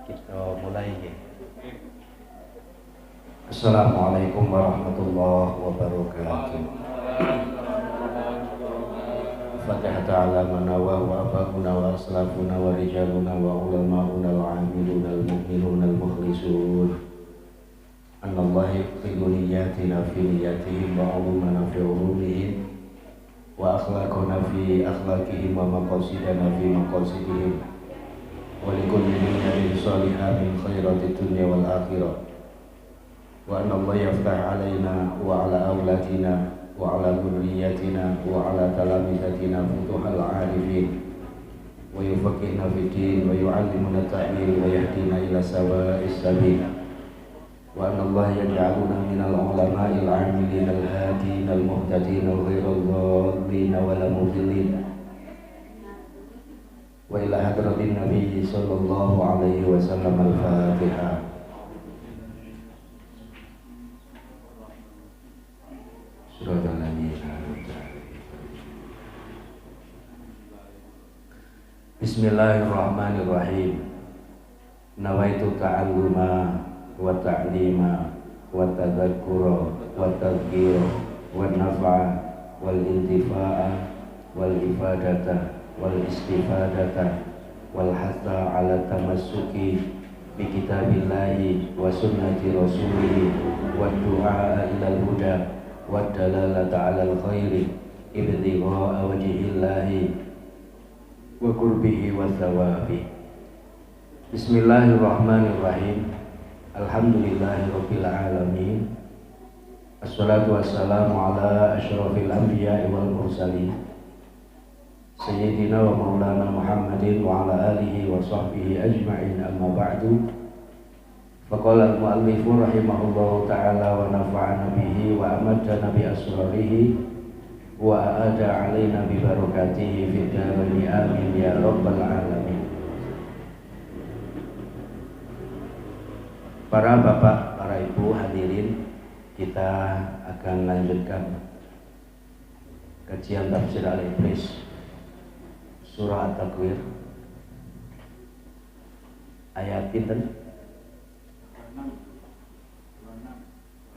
Kita mulai ya. Assalamualaikum warahmatullahi wabarakatuh. Fatihah ta'ala manawa wa abahuna wa aslafuna wa rijaluna wa ulama'una al-amiluna al-mu'minuna al-mukhlisun. Anallahi yuqtilu niyatina fi niyatihim wa ulumana fi ulumihim wa akhlaqana fi akhlaqihim wa maqasidana fi maqasidihim wa likulli niyatin salihah min khairati dunya wal akhirah. Wa anna Allah yaftah alaina wa ala awladina wa ala dhurriyyatina wa ala talamizatina futuhal arifin wa yufaqqihna fid din wa yu'allimuna ta'wil wa yahdina ila sawa'is sabil. Wa anna Allah yaj'aluna minal ulama'il 'amilin al-hadin al-muhtadin ghairal dhallin wa la mudillin. Wa ila hadratin nabiy sallallahu alaihi wasallam al-Fatihah. Bismillahirrahmanirrahim. Nawaitu ta'alluma wa ta'lima wa tadhakkura wa tadhkira wa naf'a wal intifa'a wal ifadata wal istifadata wal hatta ala tamassuki bi kitabillahi wa sunnati rasulih wa du'a ilal huda wa dalalata ala al-khairi ibtigha'a wajhillahi wa qurbihi wa thawabi. Bismillahirrahmanirrahim. Alhamdulillahi rabbil alamin. Assalatu wassalamu ala asyrafil anbiya'i wal mursalin Sayyidina wa maulana Muhammadin wa ala alihi wa sahbihi ajma'in, amma ba'du. Faqala al-muallifu rahimahullahu ta'ala wa nafa'ana bihi wa amadana bi asrarihi wa a'ada alaina bi barakatihi fid darain amin ya rabbal alamin. Para bapak, para ibu hadirin, kita akan lanjutkan kajian tafsir Al-Ibris surah At-Takwir ayat pinten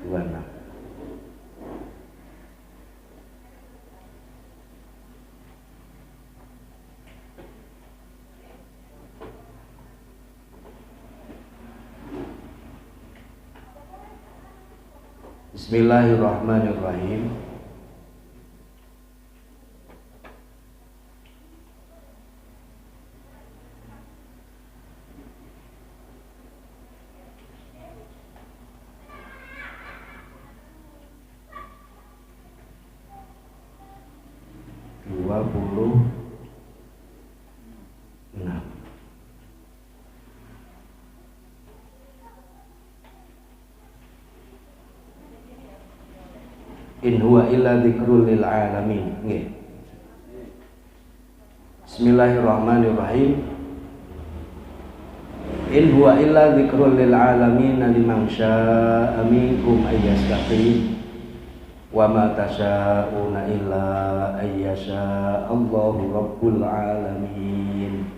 26. Bismillahirrahmanirrahim. In huwa illa dzikrul lil alamin. Nggih. Bismillahirrahmanirrahim. In huwa illa dzikrul lil alamin liman syaa'a minkum ayyastaqim wa ma tasyaa'una illa ayyasha Allahu rabbul alamin.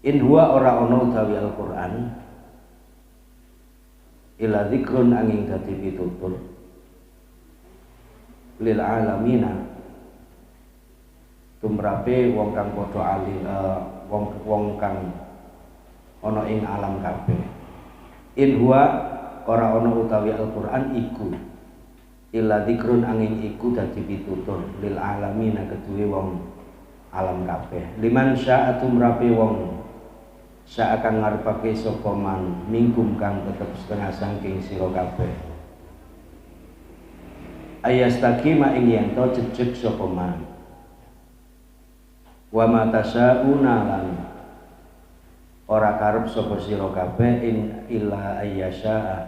In huwa ora ana utawi Al-Qur'an illa dzikrun angin dadi pitutur lil alamina tumrape wong kang padha alim, wong kang ana ing alam kabeh. In huwa ora ana utawi Al-Qur'an iku illa dzikrun angin iku dadi pitutur lil alamina keduwe wong alam kabeh. Liman syaa tumrape wong syaa kang ngarepake sapa man mingkum kang tetep setengah saking sira kabeh. Ayastaqima ing yen to jejeg sapa man. Wa ma tasyauna lan ora karep sapa sira kabeh in illa ayyasha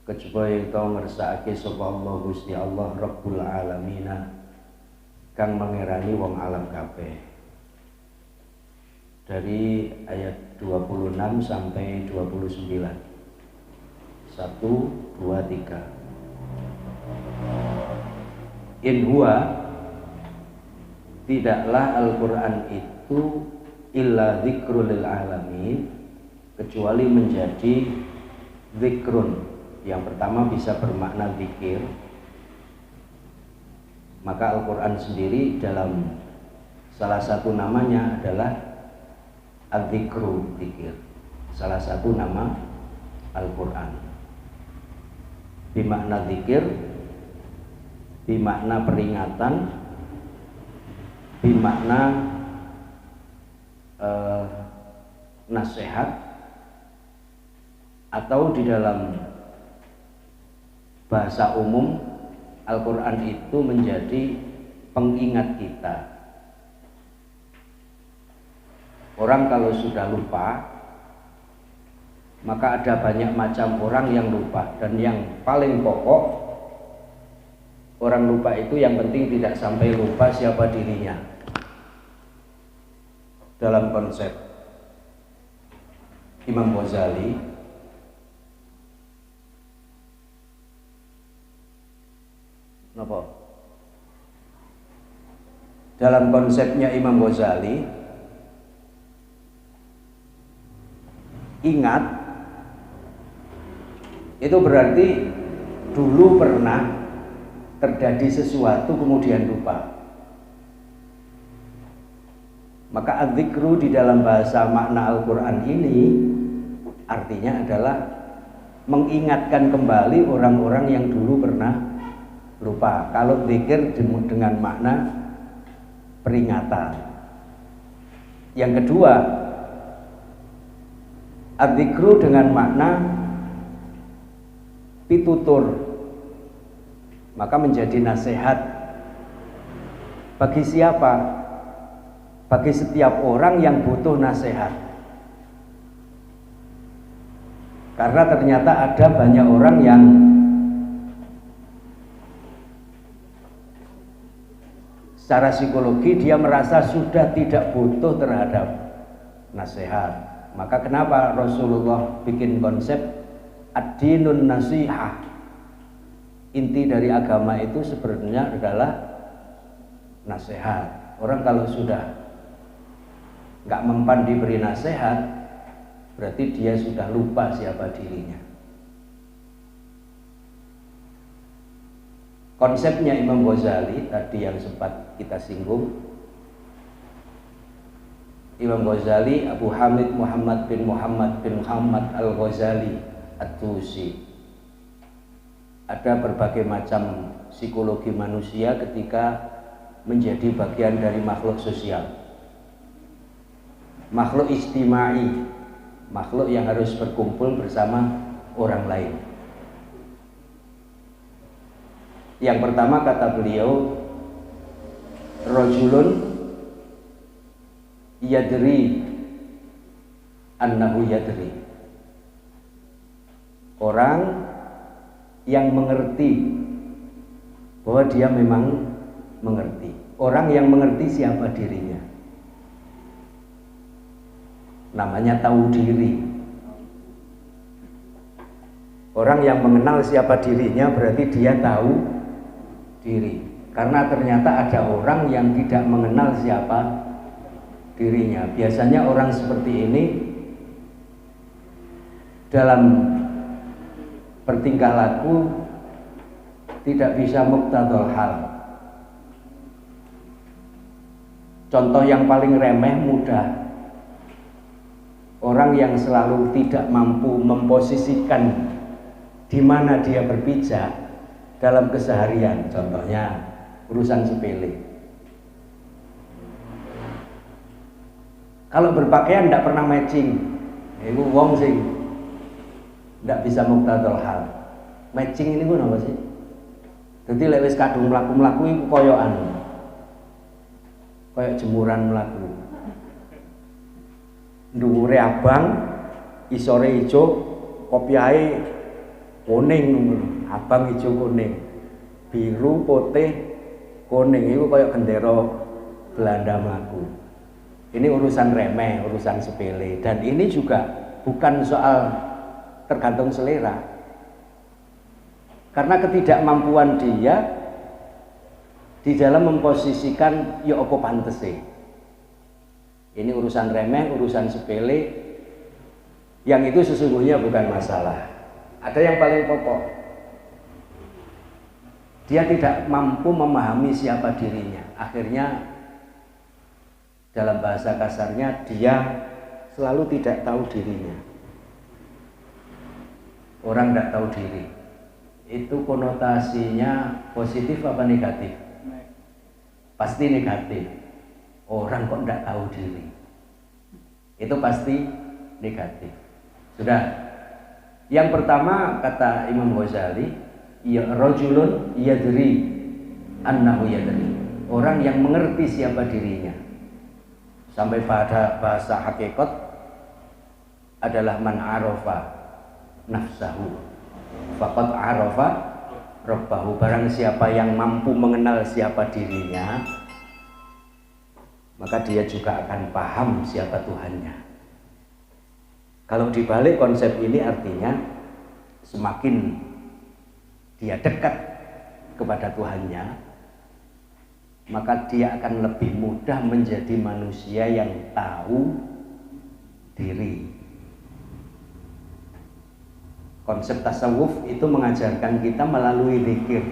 kejaba yen to ngersakake sapa Allah Gusti Allah Rabbul alamin kang mangerani wong alam kabeh. Dari ayat 26 sampai 29. 1, 2, 3. In huwa tidaklah Al-Quran itu illa dzikrul lil alamin, kecuali menjadi zikrun. Yang pertama bisa bermakna zikir. Maka Al-Quran sendiri dalam salah satu namanya adalah Az-Zikru, zikir. Salah satu nama Al-Quran. Bimakna zikir, bimakna peringatan, bimakna nasihat, atau di dalam bahasa umum Al-Quran itu menjadi pengingat kita. Orang kalau sudah lupa, maka ada banyak macam orang yang lupa, dan yang paling pokok orang lupa itu yang penting tidak sampai lupa siapa dirinya. Dalam konsep Imam Ghazali, dalam konsepnya Imam Ghazali, ingat itu berarti dulu pernah terjadi sesuatu kemudian lupa. Maka az-zikru di dalam bahasa makna Al-Quran ini artinya adalah mengingatkan kembali orang-orang yang dulu pernah lupa. Kalau zikir dengan makna peringatan. Yang kedua, az-zikru dengan makna pitutur, maka menjadi nasihat. Bagi siapa? Bagi setiap orang yang butuh nasihat. Karena ternyata ada banyak orang yang secara psikologi dia merasa sudah tidak butuh terhadap nasihat. Maka kenapa Rasulullah bikin konsep ad-dinun nasihah? Inti dari agama itu sebenarnya adalah nasihat. Orang kalau sudah nggak mempan diberi nasihat, berarti dia sudah lupa siapa dirinya. Konsepnya Imam Ghazali tadi yang sempat kita singgung, Imam Ghazali, Abu Hamid Muhammad bin Muhammad Al-Ghazali At-Tusi. Ada berbagai macam psikologi manusia ketika menjadi bagian dari makhluk sosial, makhluk istimai, makhluk yang harus berkumpul bersama orang lain. Yang pertama kata beliau, rajulun yadri annahu yadri. Orang yang mengerti bahwa dia memang mengerti. Orang yang mengerti siapa dirinya, namanya tahu diri. Orang yang mengenal siapa dirinya berarti dia tahu diri. Karena ternyata ada orang yang tidak mengenal siapa dirinya. Biasanya orang seperti ini dalam bertingkah laku tidak bisa muqtadul hal. Contoh yang paling remeh mudah, orang yang selalu tidak mampu memposisikan di mana dia berpijak dalam keseharian. Contohnya urusan sepele. Kalau berpakaian tidak pernah matching, itu wong sing tidak bisa muqtadul hal. Matching ini pun apa sih? Jadi lek wis kadung mlaku-mlaku iku koyokan. Kayak jemuran mlaku. Dhuwure abang, isore ijo, kopiahe kuning ngono. Abang, ijo, kuning. Biru, putih, kuning itu kayak gendera Belanda mlaku. Ini urusan remeh, urusan sepele, dan ini juga bukan soal tergantung selera. Karena ketidakmampuan dia di dalam memposisikan ya apa pantese. Ini urusan remeh, urusan sepele, yang itu sesungguhnya bukan masalah. Ada yang paling pokok, dia tidak mampu memahami siapa dirinya. Akhirnya dalam bahasa kasarnya dia selalu tidak tahu dirinya. Orang tidak tahu diri, itu konotasinya positif apa negatif? Pasti negatif. Orang kok tidak tahu diri, itu pasti negatif. Sudah. Yang pertama kata Imam Ghazali, ya rajulun yadri annahu yadri. Orang yang mengerti siapa dirinya. Sampai pada bahasa hakikat adalah man arafa nafsahu faqad arafa rabbahu. Barang siapa yang mampu mengenal siapa dirinya, maka dia juga akan paham siapa Tuhannya. Kalau dibalik konsep ini artinya semakin dia dekat kepada Tuhannya, maka dia akan lebih mudah menjadi manusia yang tahu diri. Konsep tasawuf itu mengajarkan kita melalui zikir.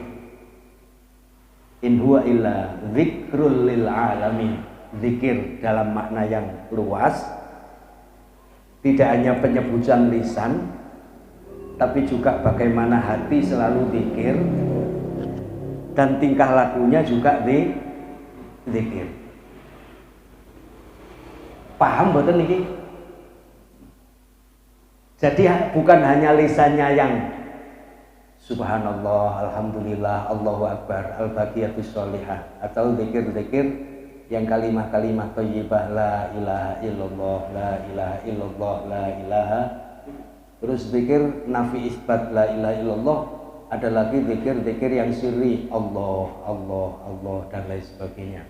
In huwa illa dzikrul lil alamin. Zikir dalam makna yang luas, tidak hanya penyebutan lisan, tapi juga bagaimana hati selalu zikir dan tingkah lakunya juga zikir. Paham betul niki? Jadi bukan hanya lisannya yang subhanallah, alhamdulillah, Allahu akbar, al-baqiyatus sholihah, atau zikir-zikir yang kalimat-kalimat thayyibah, la ilaha illallah, la ilaha illallah, la ilaha. Terus zikir nafi isbat la ilaha illallah, ada lagi zikir-zikir yang sirri, Allah, Allah, Allah, dan lain sebagainya.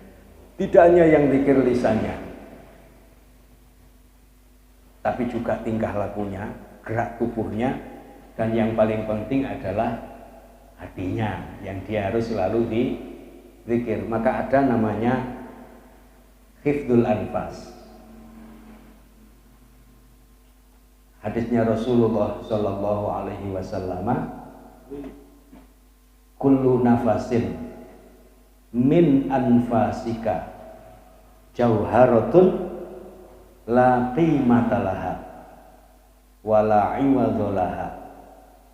Tidak hanya yang zikir lisannya, tapi juga tingkah lakunya, gerak tubuhnya, dan yang paling penting adalah hatinya yang dia harus selalu dizikir. Maka ada namanya hifdzul anfas. Hadisnya Rasulullah Shallallahu Alaihi Wasallam, kullu nafasin min anfasika jauharatun la qimatalaha wala iwadolaha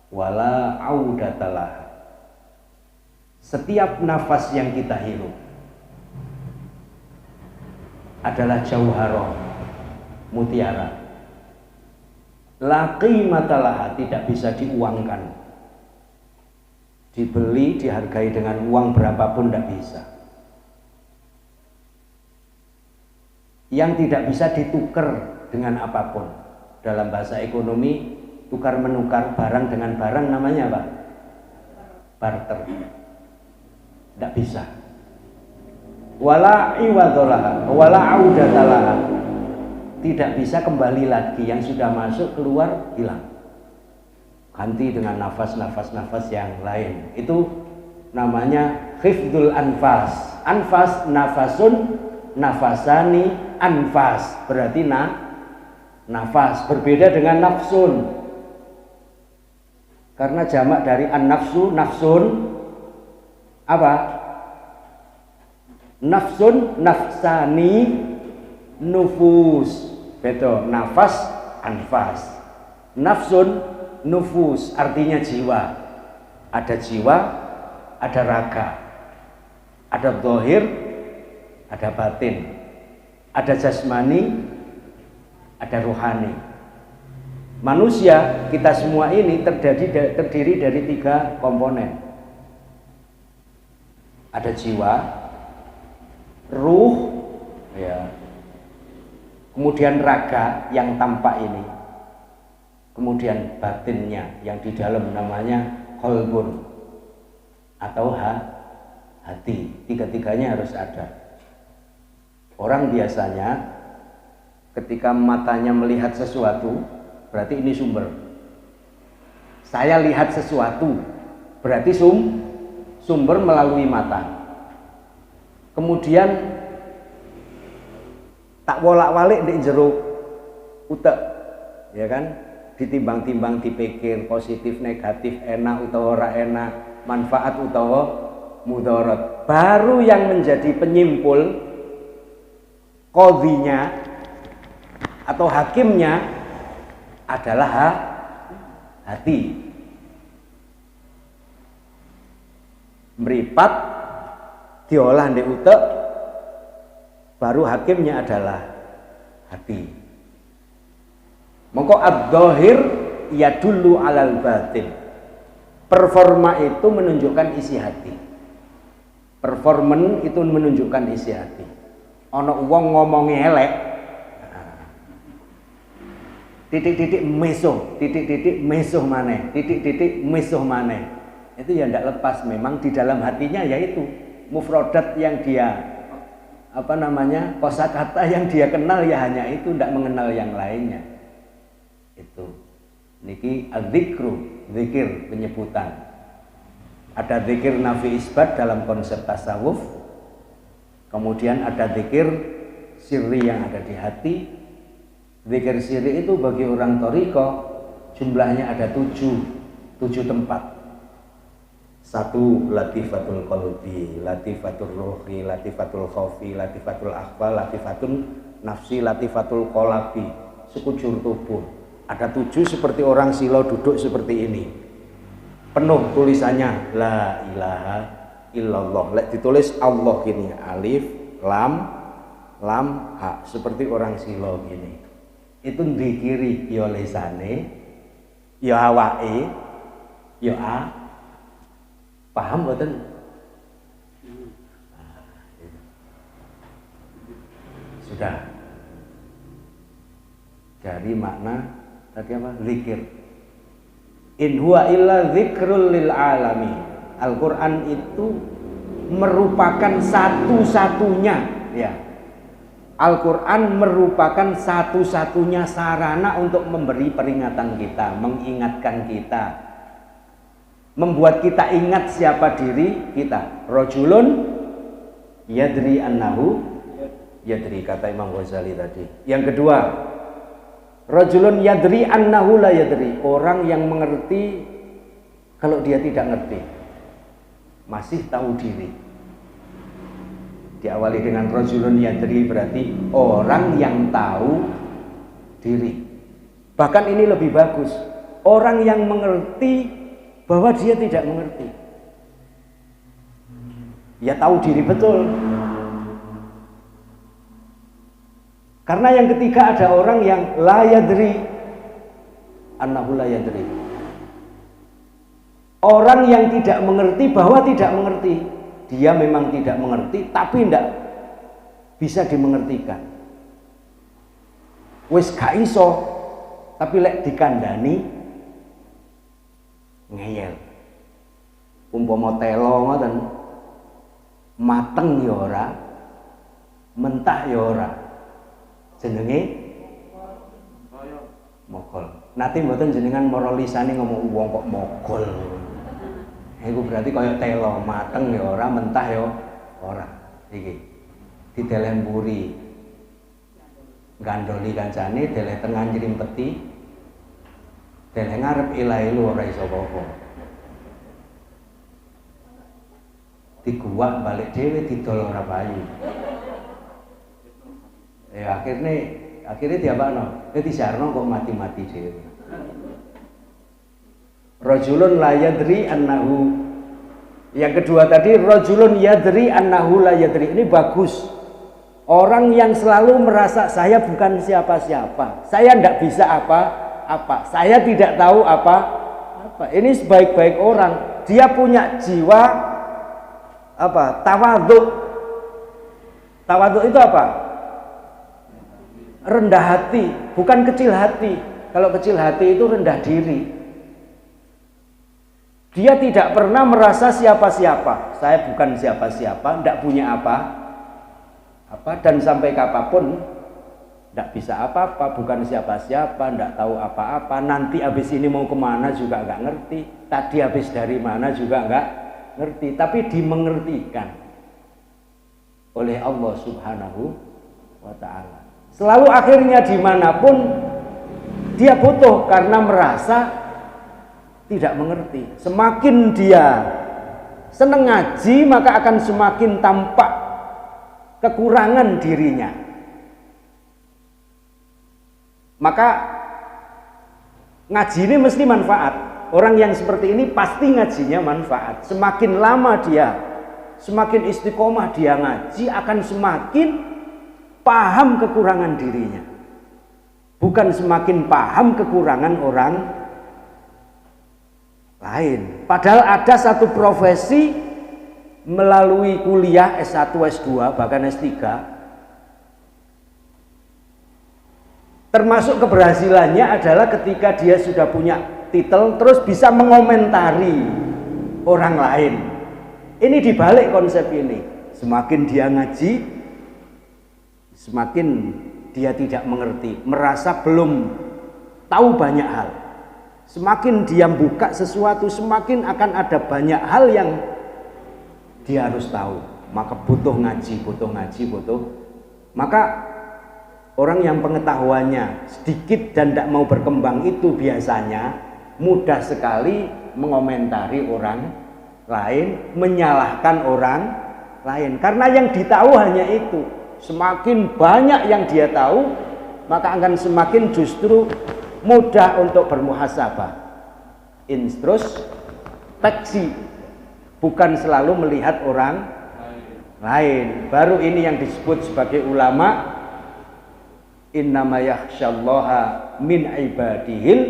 wala audatalaha. Setiap nafas yang kita hirup adalah jauharah, mutiara. La qimatalaha, tidak bisa diuangkan, dibeli, dihargai dengan uang berapapun tidak bisa. Yang tidak bisa ditukar dengan apapun. Dalam bahasa ekonomi, tukar menukar barang dengan barang namanya apa? Barter. Tidak bisa. Wala iwadolaha, wala audatalaha, tidak bisa kembali lagi. Yang sudah masuk keluar hilang, ganti dengan nafas-nafas yang lain. Itu namanya hifdzul anfas. Anfas, nafasun, nafasani, anfas, berarti nafas. Berbeda dengan nafsun, karena jamak dari an-nafsu, nafsun apa? Nafsun, nafsani, nufus. Betul, nafas, anfas. Nafsun, nufus, artinya jiwa. Ada jiwa, ada raga, ada zahir, ada batin, ada jasmani, ada rohani. Manusia kita semua ini terdiri dari 3 komponen. Ada jiwa, ruh, ya, kemudian raga yang tampak ini, kemudian batinnya yang di dalam namanya qalbun atau hati. 3-tiganya harus ada. Orang biasanya ketika matanya melihat sesuatu, berarti ini sumber. Saya lihat sesuatu, berarti sumber melalui mata. Kemudian tak wolak-walik ndek jero utek, ya kan? Ditimbang-timbang dipikir positif, negatif, enak utawa ora enak, manfaat utawa mudarat. Baru yang menjadi penyimpul qadhinya atau hakimnya adalah hati. Meripat diolah ndek utek, baru hakimnya adalah hati. Mongko ad-dhahir yadullu alal batin. Performa itu menunjukkan isi hati. Performan itu menunjukkan isi hati. Ono wong ngomongi elek, titik-titik mesuh, titik-titik mesuh maneh, titik-titik mesuh maneh. Itu ya tidak lepas, memang di dalam hatinya yaitu mufradat yang dia kosakata yang dia kenal ya hanya itu, tidak mengenal yang lainnya. Itu niki adzikru, zikir, penyebutan. Ada zikir nafi isbat dalam konsep tasawuf, kemudian ada zikir sirri yang ada di hati. Zikir sirri itu bagi orang thariqah jumlahnya ada 7 tempat. 1 latifatul qalbi, latifatul ruhi, latifatul khaufi, latifatul akhbal, latifatul nafsi, latifatul qolabi, sekujur tubuh. Ada 7 seperti orang silo duduk seperti ini. Penuh tulisannya la ilaha illallah. Lek ditulis Allah gini, alif, lam, ha, seperti orang silo gini. Itu dikiri ya lesane, ya awake, ya paham mboten? Sudah. Dari makna tadi apa? Zikir. In huwa illa dzikrul lil alamin. Al-Qur'an itu merupakan satu-satunya, ya. Al-Qur'an merupakan satu-satunya sarana untuk memberi peringatan kita, mengingatkan kita, membuat kita ingat siapa diri kita. Rajulun yadri annahu yadri, kata Imam Ghazali tadi. Yang kedua, rajulun yadri annahu la yadri, orang yang mengerti kalau dia tidak ngerti, masih tahu diri. Diawali dengan rajulun yadri berarti orang yang tahu diri. Bahkan ini lebih bagus, orang yang mengerti bahwa dia tidak mengerti. Ya tahu diri betul. Karena yang ketiga ada orang yang la yadri annahu la yadri. Orang yang tidak mengerti bahwa tidak mengerti. Dia memang tidak mengerti tapi tidak bisa dimengertikan. Wis gak iso tapi lek dikandani ngeyel. Umpama telo ngoten, mateng ya ora, mentah ya ora. Jenenge mogol. Nanti mboten jenengan moralisane ngomong wong kok mogol. Iku berarti kaya telo, mateng ya ora, mentah ya ora. Iki didelen mburi. Gandoli kancane deleh tengah nyrimpeti. Deleh ngarep ilah-ilu ora iso apa-apa. Diguwak balik dhewe didol ora payu. Ya akhirnya diapakno? Disarno kok mati-mati dhewe. Rajulun la yadri annahu. Yang kedua tadi rajulun yadri annahu la yadri. Ini bagus. Orang yang selalu merasa saya bukan siapa-siapa, saya tidak bisa apa-apa, saya tidak tahu apa-apa. Ini sebaik-baik orang. Dia punya jiwa tawadhu. Tawadhu itu apa? Rendah hati, bukan kecil hati. Kalau kecil hati itu rendah diri. Dia tidak pernah merasa siapa-siapa. Saya bukan siapa-siapa, tidak punya apa, dan sampai kapanpun tidak bisa apa-apa, bukan siapa-siapa, tidak tahu apa-apa. Nanti habis ini mau kemana juga nggak ngerti. Tadi habis dari mana juga nggak ngerti. Tapi dimengertikan oleh Allah Subhanahu wa Ta'ala. Selalu akhirnya dimanapun dia butuh karena merasa tidak mengerti. Semakin dia senang ngaji, maka akan semakin tampak kekurangan dirinya. Maka ngaji ini mesti manfaat. Orang yang seperti ini pasti ngajinya manfaat. Semakin lama dia, semakin istiqomah dia ngaji, akan semakin paham kekurangan dirinya. Bukan semakin paham kekurangan orang lain. Padahal ada satu profesi melalui kuliah S1, S2, bahkan S3, termasuk keberhasilannya adalah ketika dia sudah punya titel terus bisa mengomentari orang lain. Ini dibalik konsep ini. Semakin dia ngaji, semakin dia tidak mengerti, merasa belum tahu banyak hal. Semakin dia buka sesuatu, semakin akan ada banyak hal yang dia harus tahu. Maka butuh ngaji, butuh ngaji, butuh. Maka orang yang pengetahuannya sedikit dan tidak mau berkembang itu biasanya mudah sekali mengomentari orang lain, menyalahkan orang lain. Karena yang ditahu hanya itu. Semakin banyak yang dia tahu, maka akan semakin justru mudah untuk bermuhasabah, introspeksi, bukan selalu melihat orang lain. Baru ini yang disebut sebagai ulama, innama yakhsyallaha min ibadihil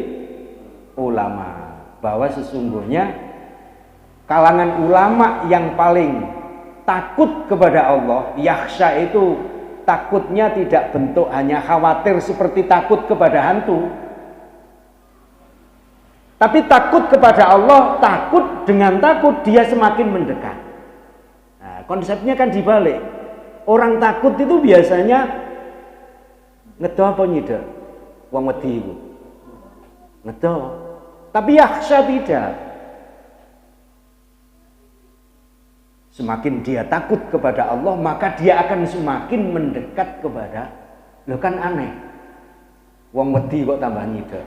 ulama, bahwa sesungguhnya kalangan ulama yang paling takut kepada Allah. Yakhsha itu takutnya tidak bentuk hanya khawatir seperti takut kepada hantu, tapi takut kepada Allah. Takut, dengan takut dia semakin mendekat. Nah, konsepnya kan dibalik. Orang takut itu biasanya ngedo apa nyida? Wong wedi iku. Ngedo. Tapi yakhsha tidak. Semakin dia takut kepada Allah, maka dia akan semakin mendekat kepada. Loh kan aneh. Wong wedi kok tambah nyida.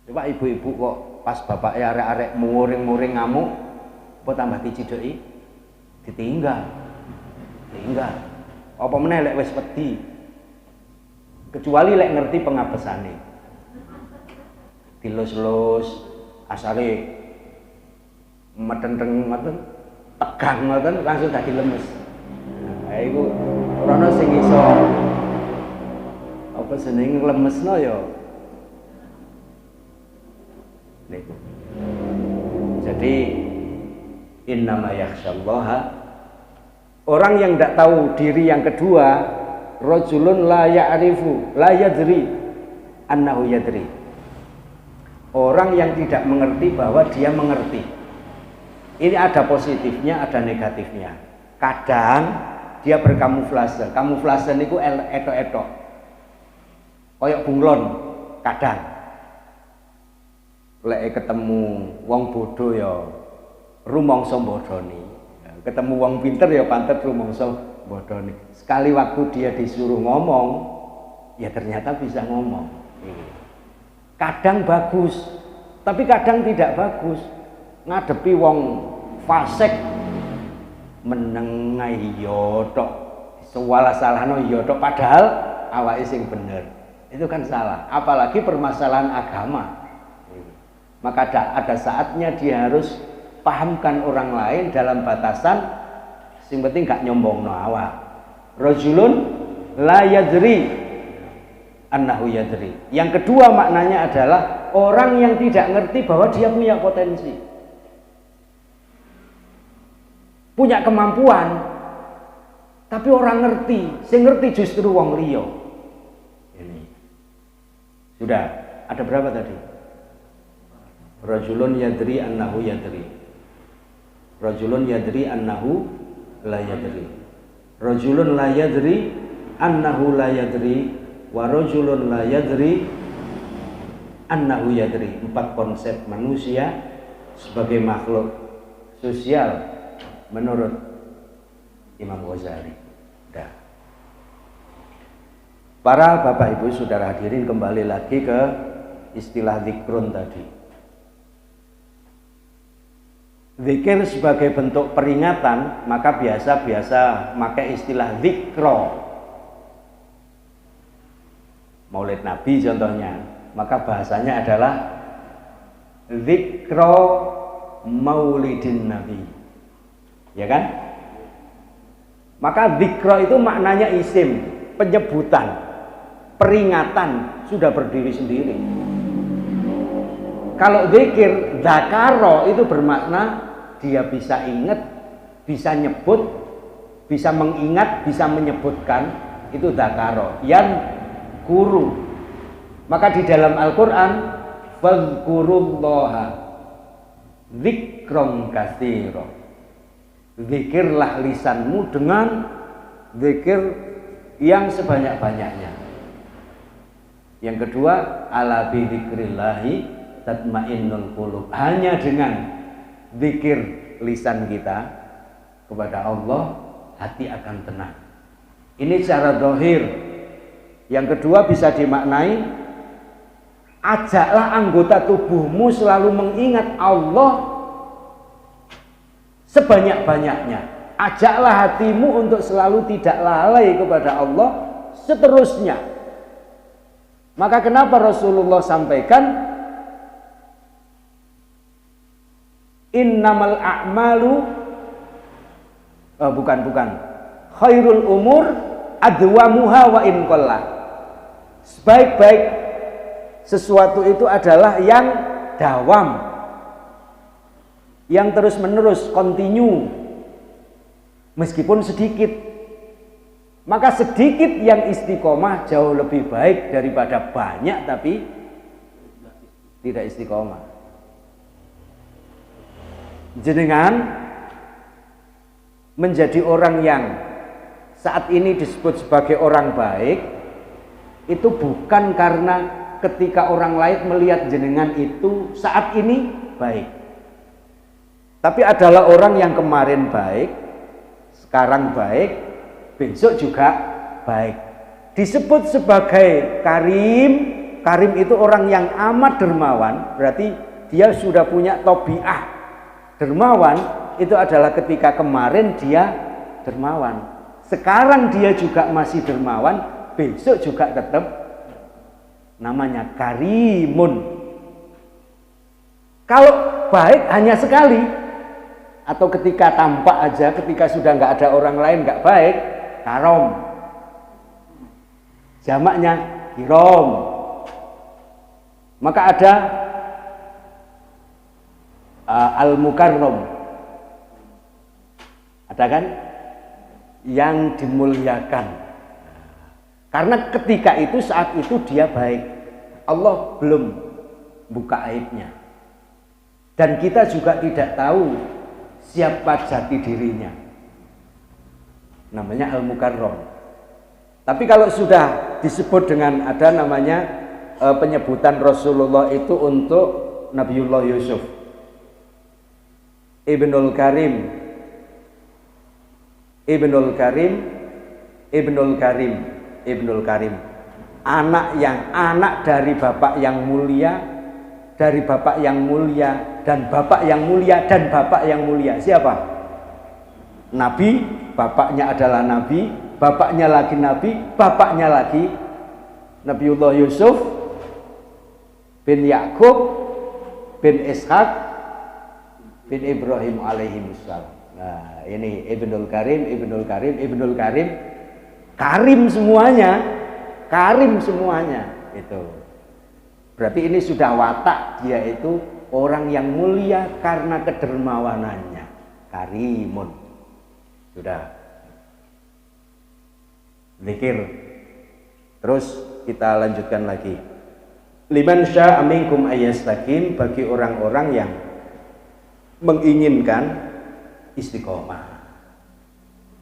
Coba ibu-ibu kok pas bapaknya arek-arek muring-muring ngamuk, apa tambah dicideki? Ditinggal. Tinggal. Apa meneh lek wis wedi. Kecuali lek ngerti pengapesane. Dilus-lus, asale metenteng ngoten, tegang ngoten langsung dadi lemes. Nah, iku ora sing iso apa jenenge lemesno ya. Niku. Jadi innama yakhsyallaha, orang yang tidak tahu diri yang kedua, rajulun la ya'rifu la yadri annahu yadri. Orang yang tidak mengerti bahwa dia mengerti. Ini ada positifnya, ada negatifnya. Kadang dia berkamuflase. Kamuflase niku etok-etok. Koyok bunglon, kadang. Lek ketemu wong bodoh ya rumangsa bodoni. Ketemu wong pinter ya pantet rumangsa bodoni. Sekali waktu dia disuruh ngomong, ya ternyata bisa ngomong. Kadang bagus, tapi kadang tidak bagus. Ngadepi wong fasik menengai yotok, sewala salahno yotok, padahal awake sing bener. Itu kan salah, apalagi permasalahan agama. Maka ada saatnya dia harus pahamkan orang lain dalam batasan sing penting gak nyombongno awak. Rajulun la yadri annahu yadri. Yang kedua maknanya adalah orang yang tidak ngerti bahwa dia punya potensi, punya kemampuan, tapi orang ngerti, sing ngerti justru wong liya. Ini sudah ada berapa tadi? Rajulun yadri annahu yadri, rajulun yadri annahu la yadri, rajulun la yadri annahu la yadri, wa rajulun la yadri annahu yadri. 4 konsep manusia sebagai makhluk sosial menurut Imam Ghazali. Dah. Para Bapak Ibu Saudara hadirin, kembali lagi ke istilah zikrun tadi. Zikir sebagai bentuk peringatan, maka biasa pakai istilah zikro. Maulid Nabi contohnya, maka bahasanya adalah zikro maulidin Nabi. Ya kan? Maka zikro itu maknanya isim, penyebutan, peringatan, sudah berdiri sendiri. Kalau zikir, zakaro itu bermakna dia bisa ingat, bisa nyebut, bisa mengingat, bisa menyebutkan, itu zakaro. Yang guru. Maka di dalam Al-Quran, fadhkurullaha dzikron katsira. Zikirlah lisanmu dengan zikir yang sebanyak-banyaknya. Yang kedua, ala bi dzikrillahi tatmainnul qulub. Hanya dengan zikir lisan kita kepada Allah, hati akan tenang. Ini secara zahir. Yang kedua bisa dimaknai, ajaklah anggota tubuhmu selalu mengingat Allah sebanyak-banyaknya. Ajaklah hatimu untuk selalu tidak lalai kepada Allah seterusnya. Maka kenapa Rasulullah sampaikan innamal a'malu khairul umur adwamuha wa in qalla. Sebaik-baik sesuatu itu adalah yang dawam, yang terus-menerus, continue, meskipun sedikit. Maka sedikit yang istiqomah jauh lebih baik daripada banyak tapi tidak istiqomah. Jenengan menjadi orang yang saat ini disebut sebagai orang baik, itu bukan karena ketika orang lain melihat jenengan itu saat ini baik, tapi adalah orang yang kemarin baik, sekarang baik, besok juga baik. Disebut sebagai karim. Karim itu orang yang amat dermawan, berarti dia sudah punya tobiah dermawan. Itu adalah ketika kemarin dia dermawan, sekarang dia juga masih dermawan, besok juga tetap, namanya karimun. Kalau baik hanya sekali, atau ketika tampak aja, ketika sudah nggak ada orang lain nggak baik, karom. Jamaknya kirom. Maka ada al-mukarrom. Ada kan? Yang dimuliakan. Karena ketika itu, saat itu dia baik. Allah belum buka aibnya. Dan kita juga tidak tahu siapa jati dirinya. Namanya al-mukarrom. Tapi kalau sudah disebut dengan ada namanya penyebutan Rasulullah itu untuk Nabiullah Yusuf Ibnul Karim, anak dari bapak yang mulia, dari bapak yang mulia, dan bapak yang mulia, dan bapak yang mulia. Siapa? Nabi, bapaknya adalah nabi, bapaknya lagi nabi, bapaknya lagi Nabiullah Yusuf bin Yakub bin Ishak bin Ibrahim alaihimussalam. Nah, ini Ibnul Karim, karim semuanya itu. Berarti ini sudah watak dia itu orang yang mulia karena kedermawanannya. Karimun. Sudah. Zikir. Terus kita lanjutkan lagi. Liman syaa minkum ayyastaqim, bagi orang-orang yang menginginkan istiqomah.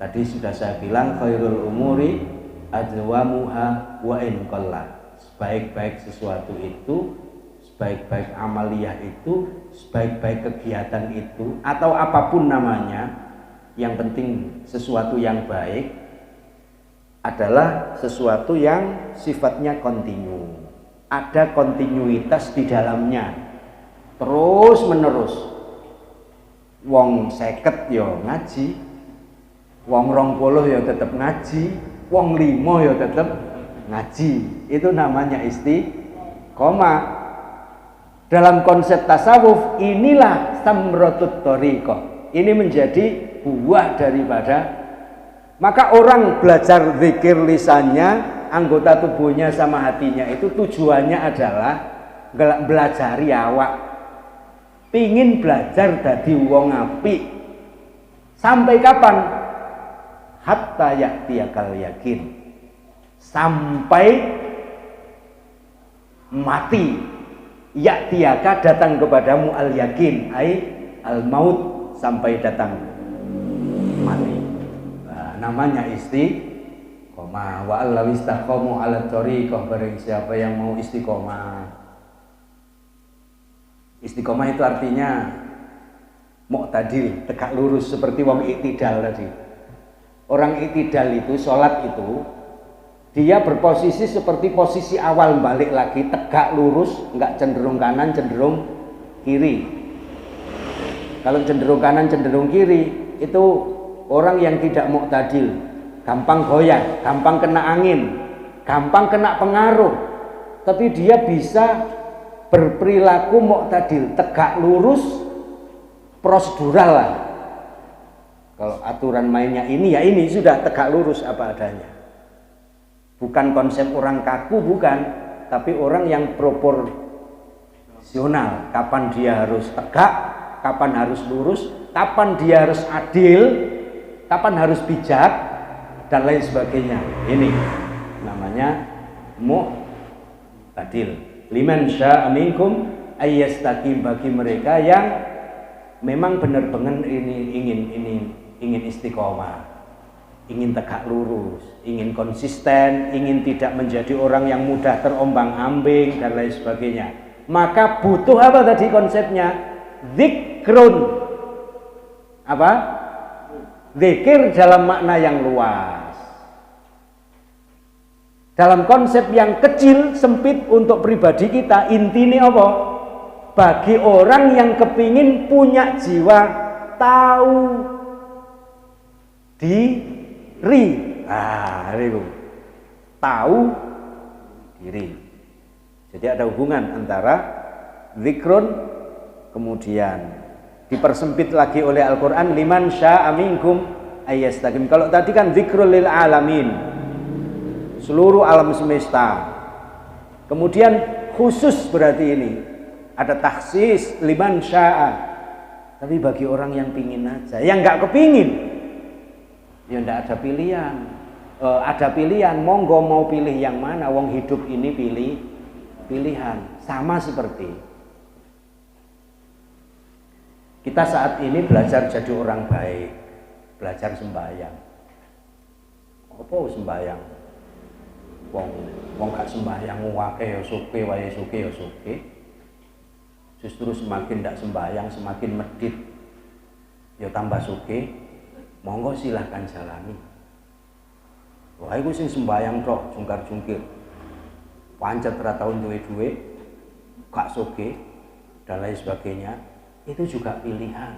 Tadi sudah saya bilang khairul umuri adwamuha wa in qalla. Sebaik-baik sesuatu itu, sebaik-baik amaliyah itu, sebaik-baik kegiatan itu, atau apapun namanya, yang penting sesuatu yang baik adalah sesuatu yang sifatnya kontinu. Ada kontinuitas di dalamnya. Terus menerus. Wong 50 ya ngaji, wong 20 ya tetap ngaji, wong 5 ya tetap ngaji. Itu namanya istiqomah. Dalam konsep tasawuf inilah samratut thariqah. Ini menjadi buah daripada, maka orang belajar zikir lisannya, anggota tubuhnya sama hatinya itu tujuannya adalah belajari awak. Pingin belajar dadi wong apik. Sampai kapan? Hatta ya'tiyakal yakin. Sampai mati. Ya'tiyaka datang kepadamu al yakin, ai al maut, sampai datang mati. Nah, namanya istiqomah. Wa allaw istaqamu ala thariqah, barang siapa yang mau istiqomah. Istiqomah itu artinya mu'tadil, tegak lurus, seperti wong iktidal tadi. Orang iktidal itu, sholat itu, dia berposisi seperti posisi awal, balik lagi tegak lurus, enggak cenderung kanan, cenderung kiri. Kalau cenderung kanan, cenderung kiri, itu orang yang tidak mu'tadil, gampang goyah, gampang kena angin, gampang kena pengaruh. Tapi dia bisa berperilaku mu'tadil, tegak lurus, prosedural lah. Kalau aturan mainnya ini ya ini, sudah tegak lurus apa adanya. Bukan konsep orang kaku, bukan, tapi orang yang proporsional. Kapan dia harus tegak, kapan harus lurus, kapan dia harus adil, kapan harus bijak, dan lain sebagainya. Ini namanya mu'tadil. Liman syaa minkum ayyastaqim, bagi mereka yang memang benar-benar ingin istiqomah, ingin tegak lurus, ingin konsisten, ingin tidak menjadi orang yang mudah terombang-ambing dan lain sebagainya. Maka butuh apa tadi konsepnya? Zikrun. Apa? Zikir dalam makna yang luas. Dalam konsep yang kecil, sempit untuk pribadi kita, intinya apa? Bagi orang yang kepingin punya jiwa tahu diri, itu tahu diri. Jadi ada hubungan antara zikrun, kemudian dipersempit lagi oleh Al-Quran, liman syaa minkum ayyastaqim. Kalau tadi kan zikrul lil alamin, seluruh alam semesta. Kemudian khusus berarti ini ada takhsis liman syaa, tapi bagi orang yang pingin aja, yang nggak kepingin ya ndak ada pilihan. Ada pilihan, monggo mau pilih yang mana. Wong hidup ini pilihan. Sama seperti kita saat ini belajar jadi orang baik, belajar sembahyang. Apa sembahyang? Wong gak sembahyang wake ya suke, wae suke ya suke. Justru semakin ndak sembahyang semakin medit ya tambah suke. Monggo silahkan jalani. Wah, iku sing sembahyang tok, jungkar-jungkir. Pancet ra tau duwe-duwe, gak soge dan lain sebagainya. Itu juga pilihan.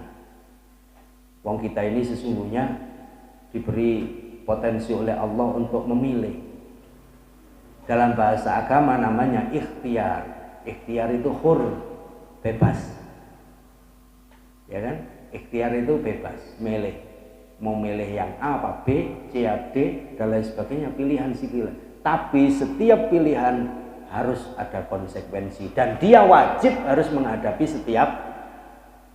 Wong kita ini sesungguhnya diberi potensi oleh Allah untuk memilih. Dalam bahasa agama namanya ikhtiar. Ikhtiar itu hur, bebas. Ya kan? Ikhtiar itu bebas, milih. Mau milih yang A apa B, C A D dan lain sebagainya, pilihan si pilihan. Tapi setiap pilihan harus ada konsekuensi dan dia wajib harus menghadapi setiap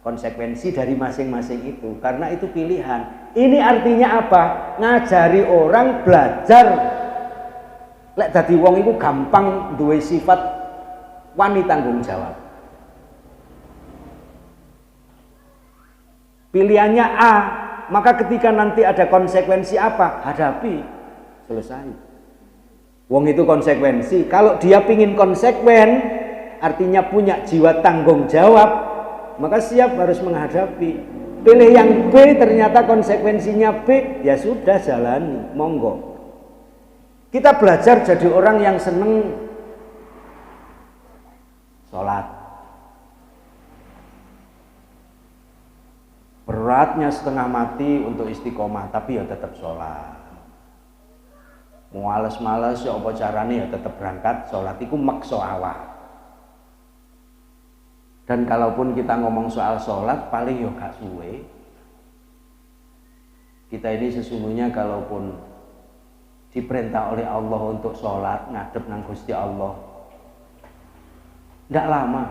konsekuensi dari masing-masing itu, karena itu pilihan. Ini artinya apa? Ngajari orang belajar. Lek dadi wong iku gampang duwe sifat wani tanggung jawab. Pilihannya A, maka ketika nanti ada konsekuensi apa, hadapi, selesai. Wong itu konsekuensi. Kalau dia pingin konsekuen, artinya punya jiwa tanggung jawab, maka siap harus menghadapi. Pilih yang B, ternyata konsekuensinya B, ya sudah jalani, monggo. Kita belajar jadi orang yang seneng sholat. Beratnya setengah mati untuk istiqomah, tapi ya tetap sholat. Males-males ya apa carane ya tetap berangkat sholat, iku makso awak. Dan kalaupun kita ngomong soal sholat, paling ya gak suwe. Kita ini sesungguhnya kalaupun diperintah oleh Allah untuk sholat, ngadep nang Gusti Allah, tidak lama.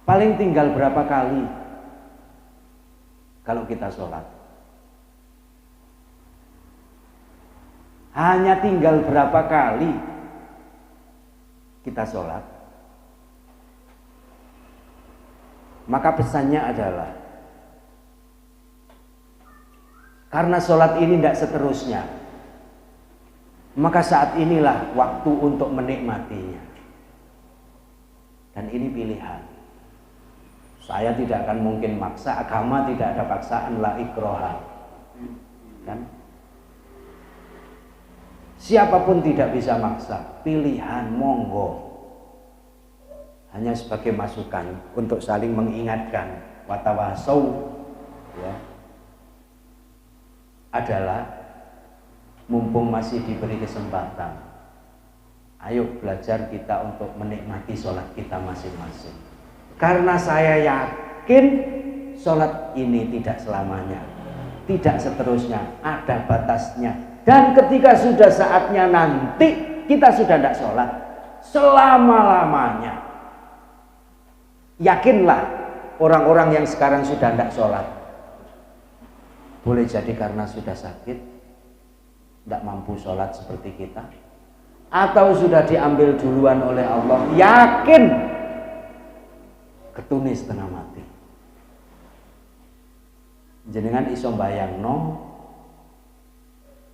Paling tinggal berapa kali kalau kita sholat. Hanya tinggal berapa kali kita sholat. Maka pesannya adalah, karena sholat ini tidak seterusnya, maka saat inilah waktu untuk menikmatinya. Dan ini pilihan. Saya tidak akan mungkin maksa, agama tidak ada paksaan, la ikroha. Kan? Siapapun tidak bisa maksa, pilihan, monggo. Hanya sebagai masukan untuk saling mengingatkan, watawasau ya, adalah mumpung masih diberi kesempatan, ayo belajar kita untuk menikmati sholat kita masing-masing. Karena saya yakin sholat ini tidak selamanya, tidak seterusnya, ada batasnya. Dan ketika sudah saatnya nanti kita sudah tidak sholat selama-lamanya. Yakinlah orang-orang yang sekarang sudah tidak sholat, boleh jadi karena sudah sakit, tidak mampu sholat seperti kita, atau sudah diambil duluan oleh Allah. Yakin ketunis setengah mati. Jenengan iso mbayangno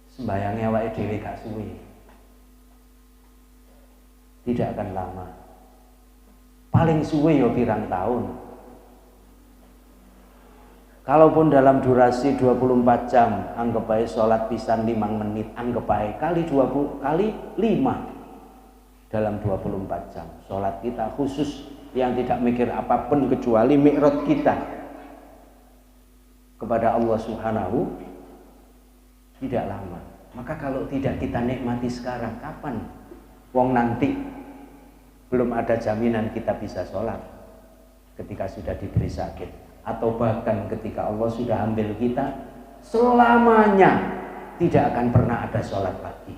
sembayangnya awake dhewe gak suwe, tidak akan lama. Paling suwe ya pirang tahun. Kalaupun dalam durasi 24 jam, anggap aja sholat pisan 5 menit, anggap aja kali 20 kali 5 dalam 24 jam. Sholat kita khusus yang tidak mikir apapun kecuali mi'raj kita kepada Allah Subhanahu, tidak lama. Maka kalau tidak kita nikmati sekarang, kapan? Wong nanti belum ada jaminan kita bisa sholat ketika sudah diberi sakit, atau bahkan ketika Allah sudah ambil kita, selamanya tidak akan pernah ada sholat lagi.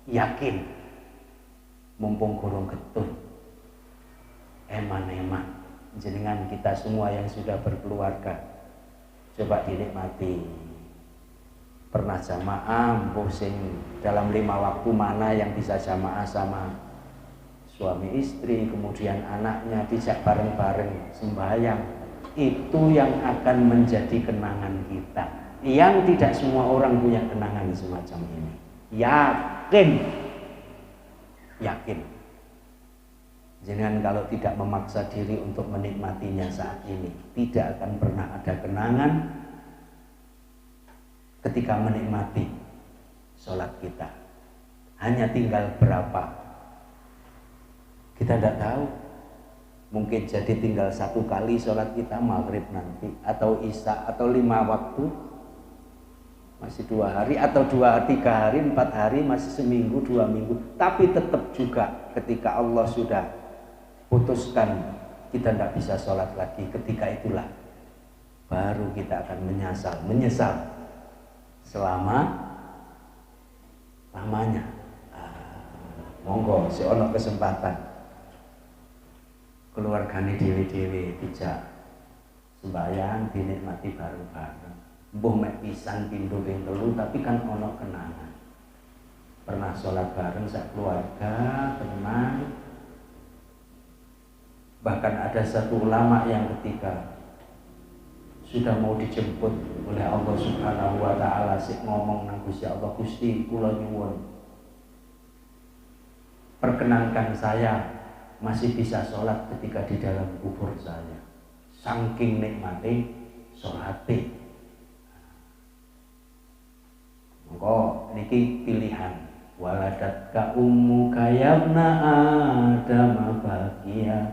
Yakin, mumpung kurung ketun, eman-eman, jenengan kita semua yang sudah berkeluarga, coba dinikmati. Pernah jamaah, sing dalam 5 waktu mana yang bisa jamaah sama suami istri, kemudian anaknya, dijak bareng-bareng sembahyang. Itu yang akan menjadi kenangan kita, yang tidak semua orang punya kenangan semacam ini. Yakin, yakin. Jangan kalau tidak memaksa diri untuk menikmatinya saat ini, tidak akan pernah ada kenangan ketika menikmati sholat kita. Hanya tinggal berapa, kita tidak tahu. Mungkin jadi tinggal 1 kali sholat kita maghrib nanti, atau isya, atau 5 waktu, masih 2 hari, atau 2-3 hari, 4 hari, masih seminggu, 2 minggu. Tapi tetap juga ketika Allah sudah putuskan kita tidak bisa sholat lagi, ketika itulah baru kita akan menyesal selama-lamanya. Monggo si ono kesempatan keluargane dhewe-dhewe dijak sembahyang, dinikmati bareng-bareng. Mbuh mek pisan pindho ping telu, tapi kan ono kenangan. Pernah sholat bareng sak keluarga, tenang. Bahkan ada satu ulama yang ketika sudah mau dijemput oleh Allah Subhanahu wa taala, sik ngomong nang Gusti Allah, Gusti kula nyuwun, perkenankan saya masih bisa sholat ketika di dalam kubur saya. Saking nikmati sholatnya. mongko niki pilihan. Waladatka ummuka yabna Adam bakia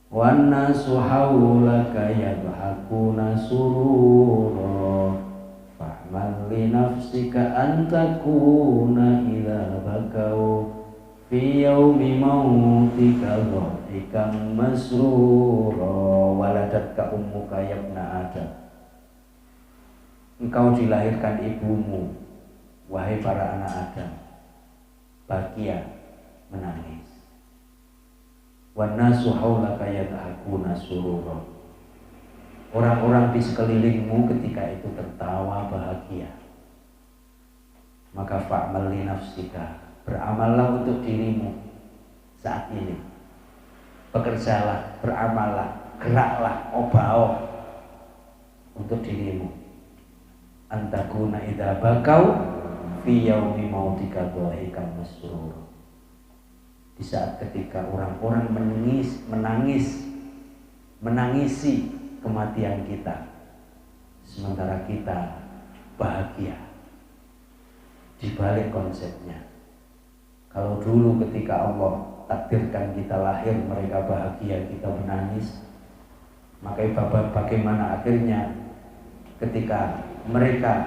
wan nasu haulaka yadhakuna surura fa'mal li nafsika an takuna idza bakau fi yaumi mautika dhahikan masrura. Waladatka ummuka yabna Adam, engkau dilahirkan ibumu wahai para anak Adam, bakia menangis. Wan nasu haulaka yadhakuna surura, orang-orang di sekelilingmu ketika itu tertawa bahagia. Maka fa'mal li nafsika, beramallah untuk dirimu saat ini. Bekerjalah, beramallah, geraklah, obao untuk dirimu. Antakuna idza bakau fi yaumi mautika dhahikan masrur. Di saat ketika orang-orang menangisi kematian kita, sementara kita bahagia. Di balik konsepnya, kalau dulu ketika Allah takdirkan kita lahir mereka bahagia, kita menangis, maka bagaimana akhirnya ketika mereka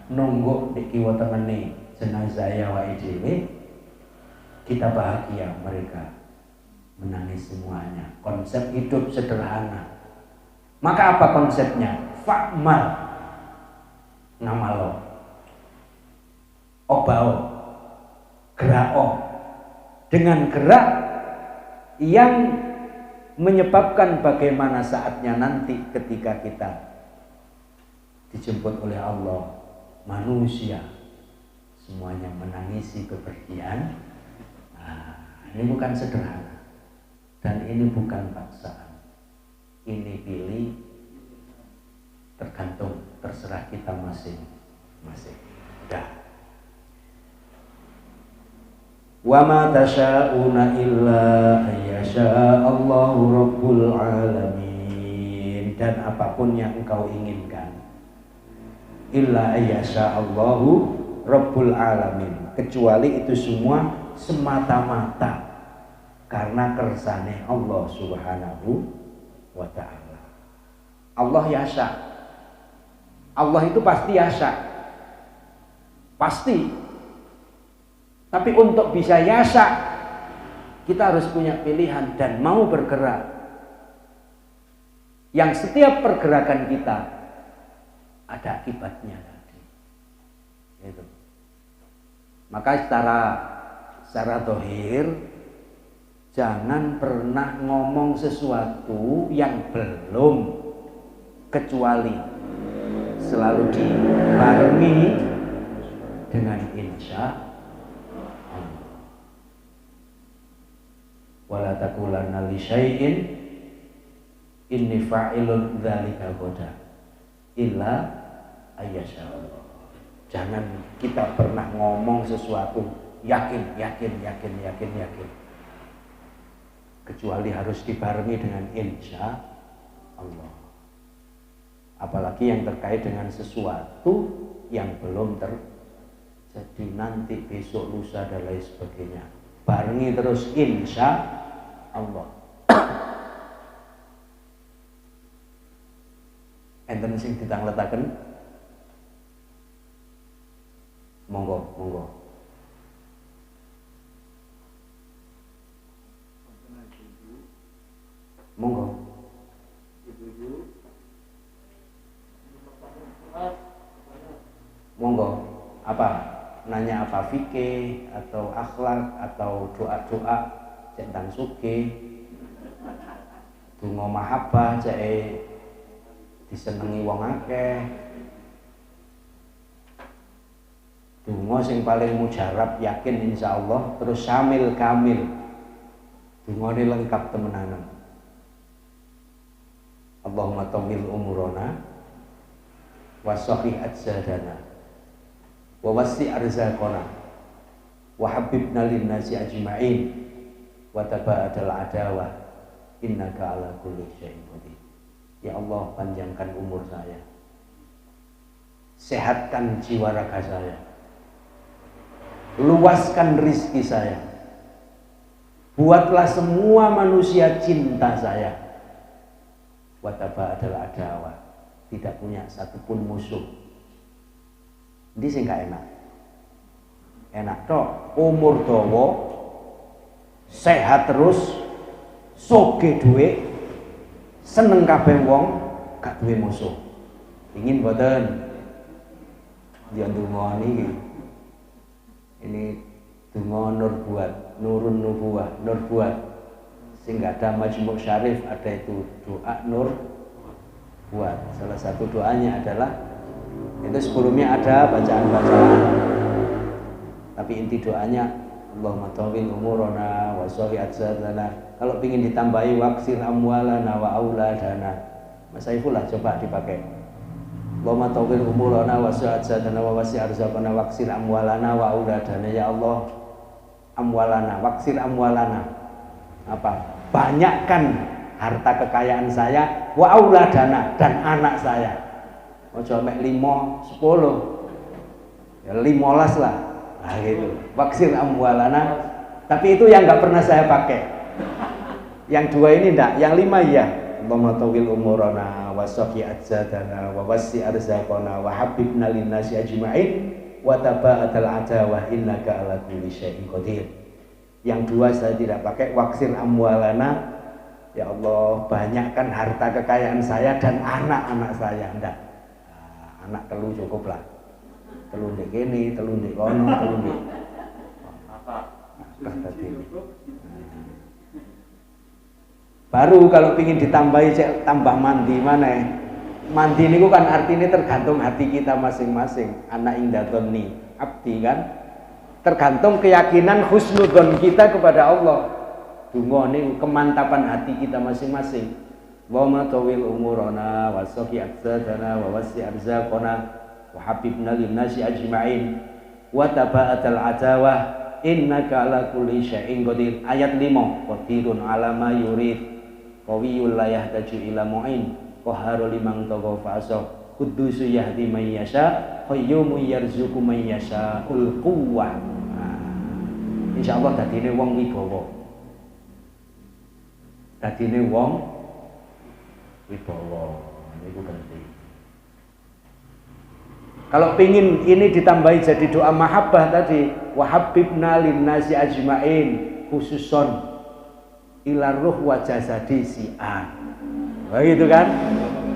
nunggu di kiwa tengene jenazah ya wa dhewe, kita bahagia, mereka menangis semuanya. Konsep hidup sederhana. Maka apa konsepnya? Fa'mal ngamalo, obao, gerao, dengan gerak yang menyebabkan bagaimana saatnya nanti ketika kita dijemput oleh Allah, manusia semuanya menangisi kepergian. Ini bukan sederhana dan ini bukan paksaan, ini pilih, tergantung, terserah kita masing-masing. Dah. Wa ma tasyauna illa ayyasha Allahu rabbul alamin, dan apapun yang engkau inginkan illa ayyasha Allahu rabbul alamin, kecuali itu semua semata-mata karena kersane Allah Subhanahu wa ta'ala. Allah yasha, Allah itu pasti yasha, pasti. Tapi untuk bisa yasha, kita harus punya pilihan dan mau bergerak. Yang setiap pergerakan kita ada akibatnya tadi. Itu. Maka secara dohir, jangan pernah ngomong sesuatu yang belum, kecuali selalu dibarengi dengan insya Allah. Wala taqulanna li syai'in inni fa'ilun dzalika ghadan illa ayyasha Allah. Jangan kita pernah ngomong sesuatu yakin, kecuali harus dibarengi dengan insya Allah. Apalagi yang terkait dengan sesuatu yang belum terjadi, nanti, besok, lusa dan lain sebagainya, barengi terus insya Allah. Enten sing ditangletaken, monggo. Monggo. Monggo. Apa? Nanya apa, fikih atau akhlak atau doa-doa tentang suke, donga mahabbah cek disenengi wong akeh, donga sing paling mujarab yakin insyaallah, terus syamil kamil, dongane lengkap temenanan. Allahumma tawil umurana wa sahih ajsadana wa wasi' arzaqana wa habibna linnasi ajma'in wa taba'adal adawah innaka ala kulli syai'in qadir. Ya Allah, panjangkan umur saya, sehatkan jiwa raga saya, luaskan rizki saya, buatlah semua manusia cinta saya. Wataba adalah adawah, tidak punya satupun musuh. Ini sih gak enak. Enak toh, umur dawa, sehat terus, soge duwe, seneng kabeh wong, gak duwe musuh. Ingin boten? Dia ndonga niki. Ini donga nur buat, nurun nubuwah, nur buat. Sehingga ada Majmu' Syarif, ada itu doa nur buat. Salah satu doanya adalah itu sebelumnya ada bacaan-bacaan. Tapi inti doanya Allahumma tawil umurana wa sholli ajzadana. Kalau ingin ditambahi waksir amwalana wa auladana, Mas Saifullah coba dipakai. Allahumma tawil umurana wa sholli ajzadana wa wasi' arzaqana waksir amwalana wa auladana. Ya Allah, amwalana, waksir amwalana. Apa? Banyakkan harta kekayaan saya, wa auladana, dan anak saya. Ojo mek 5, 10. Ya 15 lah. Nah gitu. Waksir amwalana. Tapi itu yang nggak pernah saya pakai. Yang 2 ini enggak, yang 5 iya. Allahumma tawil umurana wa sholli ajzadana wa wasi' arzaqana wa habibna linnasi ajma'in wa taba'atal adawah innaka ala kulli syai'in qadir. Yang 2 saya tidak pakai, waksir amwalana. Ya Allah, banyakkan harta kekayaan saya dan anak-anak saya. Enggak. Nah, anak telu cukup lah. Telu ndek kene, telu ndek kono, telu ndek tadi. Baru kalau ingin ditambahi cek tambah mandi mana? Mandi ini kan artinya tergantung hati kita masing-masing. Anak indadoni abdi kan, tergantung keyakinan husnudzon kita kepada Allah. Dungo ini kemantapan hati kita masing-masing. Allahumma tawil umurana wa sholli ajzadana wa wasi' arzaqana wa habibna linnasi ajma'in wa taba'atal adawah innaka ala kulli syai'in qadir. Ayat 5, qadirun ala ma yurid, qawiyul la yahtaju ila mu'in, qaharu liman tagha fa'asah, qudusu yahdi man yasha, qayyumu yarzuqu man yasha, ul quwwah. Insyaallah dadine wong wibawa. Dadine wong wibawa. Niku penting. Kalau pingin ini ditambahi jadi doa mahabbah tadi, wa habibna linnasi ajma'in, khususon ila ruh wa jasadi si'an. Wah gitu kan?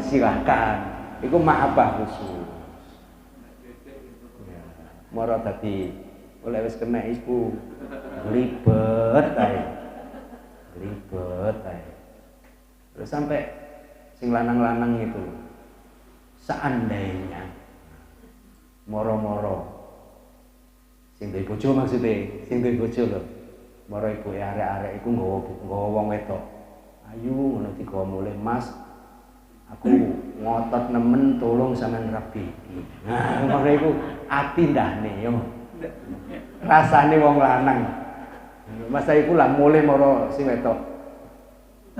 Silahkan. Itu mahabbah khusus. Ya. Moro tadi oleh wis kena iku ribet ae. Ribet ae. Terus sampai sing lanang-lanang itu seandainya moro-moro sing duwe bojo, maksudnya sing duwe bojo lho, moro ibu arek-arek iku nggawa wong wedok ayu ngono digawa mulih, Mas aku ngotot nemen tolong sampean rabi. Nah ngono iku ati ndahne yo rasane wong lanang. Mas iku lah mulih moro sing wedok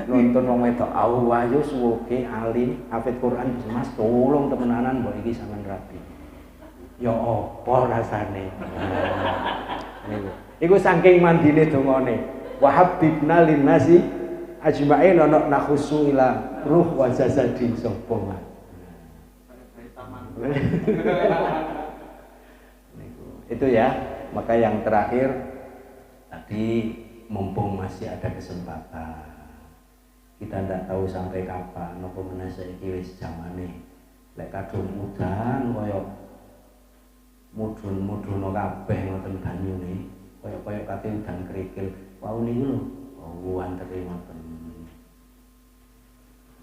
nonton wong wedok ayu suwuge alim hafid Quran, Mas tolong temenanan mbok iki sampean rabi. Ya apa rasane? Iku saking mandine dongane. Wa habibna linnasi ajma'in ana nakhusu ila ruh wa jasadi sapa man. Itu ya. Maka yang terakhir tadi mumpung masih ada kesempatan. Kita ndak tahu sampai kapan napa meneh saiki wis jamane. Lek kadung udan kaya mudhun-mudhun kabeh ngoten banyune, kaya kate udan kerikil. Wau niku lho, wantere ngoten.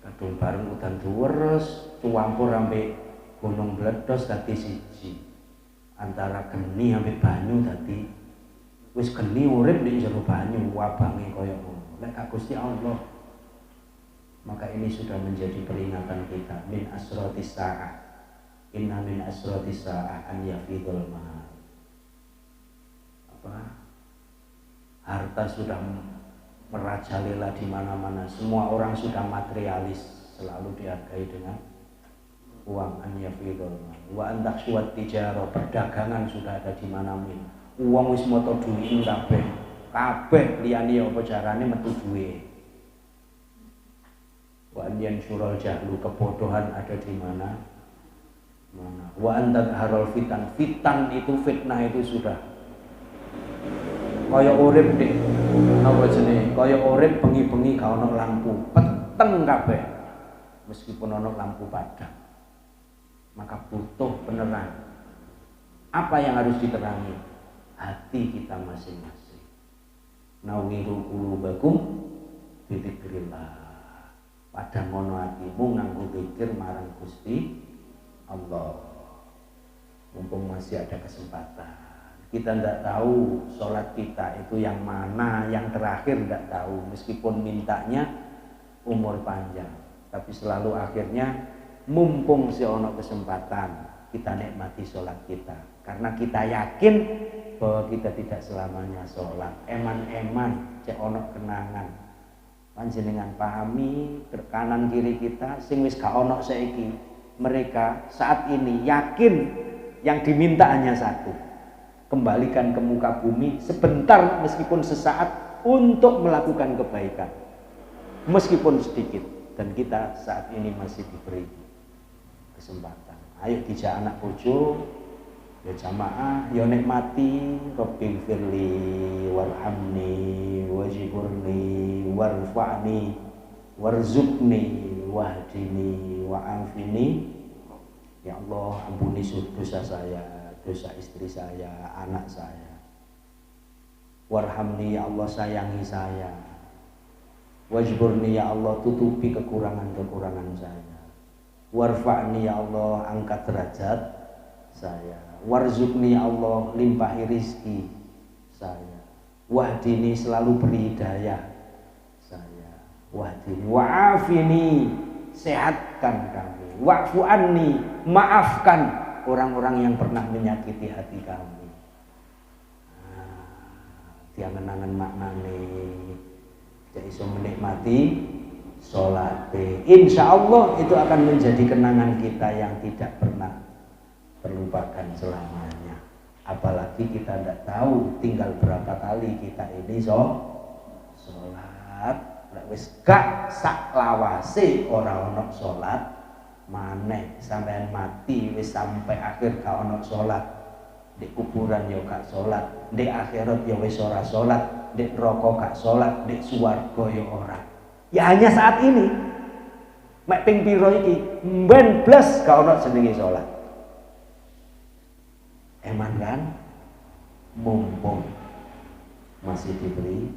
Kadung bareng udan deres, cuwampur ambek gunung bledos dadi siji. Antara geni ambek banyu dadi wis geni urip ning jero banyu, wabange kaya ngono. Lek Gusti Allah, maka ini sudah menjadi peringatan kita min asratis saah. Inna min asratis sa'ah an yafidul mal. Harta sudah merajalela di mana-mana. Semua orang sudah materialis, selalu dihargai dengan uang, an yafidul mal. Wa antakhsyuat tijarah, perdagangan sudah ada di mana-mana. Uang wis moto duit kabeh. Kabeh liyane apa carane metu duit. Wa an yansyurul jahlu, kebodohan ada di mana? Mana? Wa antadharul fitan, fitan itu, fitnah itu sudah kaya urip dik napa jenenge, kaya urip bengi-bengi gak ono lampu, peteng kabeh meskipun ono lampu padang. Maka butuh penerang. Apa yang harus diterangi? Hati kita masing-masing. Nawiru qulubakum bi dzikrillah. Padang ngono atimu nganggo zikir marang Gusti Allah. Mumpung masih ada kesempatan. Kita tidak tahu sholat kita itu yang mana, yang terakhir tidak tahu. Meskipun mintanya umur panjang, tapi selalu akhirnya mumpung si ono kesempatan kita nikmati sholat kita. Karena kita yakin bahwa kita tidak selamanya sholat. Eman-eman cek ono kenangan. Panjenengan pahami kanan kiri kita sing wis gak ono saiki. Mereka saat ini yakin yang diminta hanya satu. Kembalikan ke muka bumi sebentar meskipun sesaat untuk melakukan kebaikan. Meskipun sedikit. Dan kita saat ini masih diberi kesempatan. Ayo dijak anak bojo, ya jamaah, ya nikmati. Rabbil firli warhamni wajiburni warfa'ni warzuqni wahdini wa'afini. Ya Allah, ampuni dosa saya, dosa istri saya, anak saya. Warhamni ya Allah, sayangi saya. Wajburni ya Allah, tutupi kekurangan-kekurangan saya. Warfa'ni ya Allah, angkat derajat saya. Warzuqni ya Allah, limpahi rizki saya. Wahdini, selalu beri hidayah saya. Wahdini wa'afini, sehatkan kami. Wa'fu anni, maafkan orang-orang yang pernah menyakiti hati kami. Dia kenangan maknane, jadi iso menikmati sholat. Insya Allah itu akan menjadi kenangan kita yang tidak pernah terlupakan selamanya. Apalagi kita tidak tahu tinggal berapa kali kita ini sholat. Wis gak sak lawase ora ono sholat, maneh sampean mati wis sampai akhir gak ono sholat. Di kuburan ya gak sholat, di akhirat ya wis ora sholat, di neraka gak sholat, di swarga ya ora. Ya hanya saat ini. Mek ping pira iki mben blas gak ono jenenge sholat. Eman kan? Mumpung masih diberi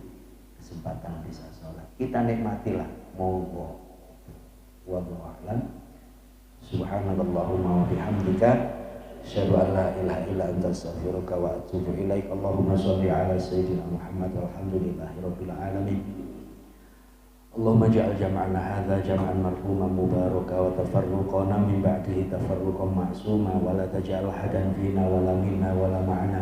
kesempatan bisa sholat, kita nikmatilah. Monggo. Wallahu a'lam. Subhanallahumma wa bihamdika, asyhadu an la ilaha illa anta, astaghfiruka wa atubu ilaik. Allahumma shalli ala sayyidina Muhammad walhamdulillahi rabbil alamin. Allahumma ja'al jam'ana hadza jam'an marhuman mubaraka wa tafarruqana min ba'dihi tafarruqan ma'suma wa la taj'al hadan fina wa la minna wa la ma'ana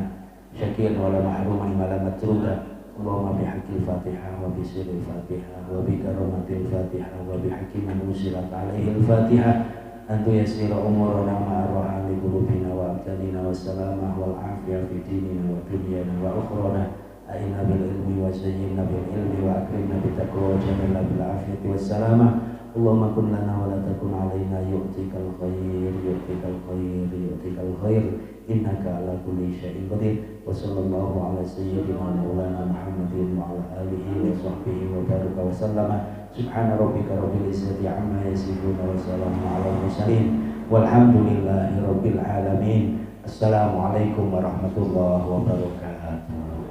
syakiran wa la mahruman wa la matruda. Allahumma bihaqqil Fatihah wa bisirril Fatihah wa bi karamatil Fatihah wa bihaqqi man usilat alaihi al-Fatihah antu yasira umurana ma'arraha li qulubina wa abdanina wa salamah wal afiyah fi dinina wa dunyana wa ukhrana. Aina bil ilmi wa zayyinna bil ilmi wa akrimna bit taqwa wa jamilna bil afiyati was salamah. Allahumma kun lana wa la takun alaina, yu'tikal khair yu'tikal khair yu'tikal khair innaka ala kulli syai'in qadir. Wa sallallahu ala sayyidina maulana Muhammadin wa ala alihi wa sahbihi wa baraka wa sallama. Subhana rabbika rabbil izzati amma yasifun wa salamun ala mursalin walhamdulillahi rabbil alamin. Assalamualaikum warahmatullahi wabarakatuh.